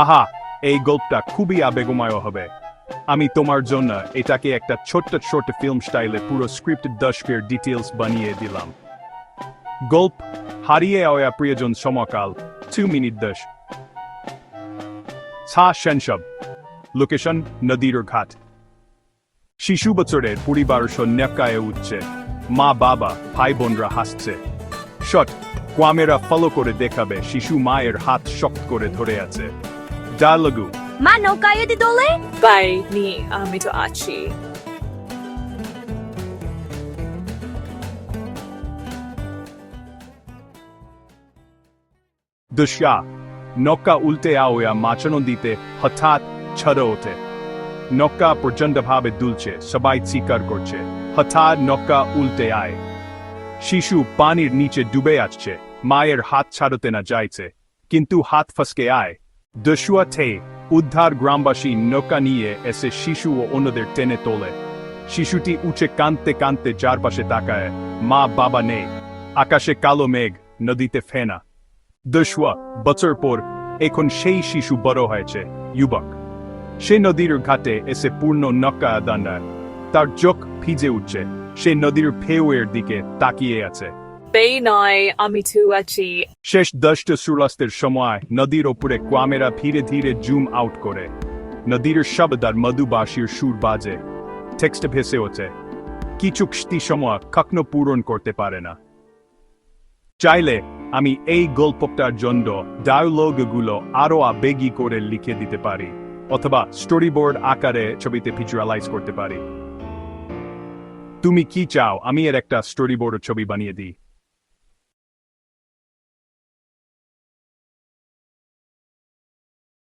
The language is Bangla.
আহা, এই গল্পটা খুবই আবেগময় হবে। আমি তোমার জন্য এটাকে একটা ছোট্ট ছোট্ট ফিল্ম স্টাইলে পুরো স্ক্রিপ্ট দশকের ডিটেলস বানিয়ে দিলাম। গল্প হারিয়ে আওয়া প্রিয়জন সমকাল 2 মিনিট 10 ছা সেনসব লোকেশন নদীর ঘাট শিশু বছরের পরিবার সন্ন্যাকায় উঠছে, মা বাবা ভাই বোনরা হাসছে। শট ক্যামেরা ফলো করে দেখাবে শিশু মায়ের হাত শক্ত করে ধরে আছে। ডায়ালগু মা নৌকায় যদি দোলে বাই নি আমি তো আছি। দৃশ্যা নৌকা উল্টে আওয়া মাচানো দিতে হঠাৎ ছড়ে ওঠে। নৌকা প্রচণ্ডভাবে দুলছে, সবাই চিৎকার করছে। হঠাৎ নৌকা উল্টে আয়, শিশু পানির নিচে ডুবে আসছে, মায়ের হাত ছাড়তে না চাইছে, কিন্তু হাত ফসকে আয়। দস্যুয়াতে উদ্ধার গ্রামবাসী নৌকা নিয়ে এসে শিশু ও অন্যদের টেনে তোলে। শিশুটি উঠে কাঁদতে কাঁদতে চারপাশে তাকায়, মা বাবা নেই, আকাশে কালো মেঘ, নদীতে ফেনা। দস্যুয়া বছর পর এখন সেই শিশু বড় হয়েছে, যুবক। সে নদীর ঘাটে এসে পূর্ণ নৌকা দাঁড়ায়, তার চোখ ভিজে উঠছে, সে নদীর ঢেউয়ের দিকে তাকিয়ে আছে। বে নয় আমি তো আছি। শেষ 10টা সূর্যাস্তের সময় নদীর ওপরে ক্যামেরা ধীরে ধীরে জুম আউট করে। নদীর শব্দ আর মধুবাসীর সুর বাজে, টেক্সট ভেসে ওঠে। কিছু সময় কখনো পূরণ করতে পারে না। চাইলে আমি এই গল্পটার জন্য ডায়লগগুলো আরো আবেগী করে লিখে দিতে পারি, অথবা স্টোরিবোর্ড আকারে ছবিতে ভিজুয়ালাইজ করতে পারি। তুমি কি চাও আমি এর একটা স্টোরিবোর্ড ছবি বানিয়ে দিই?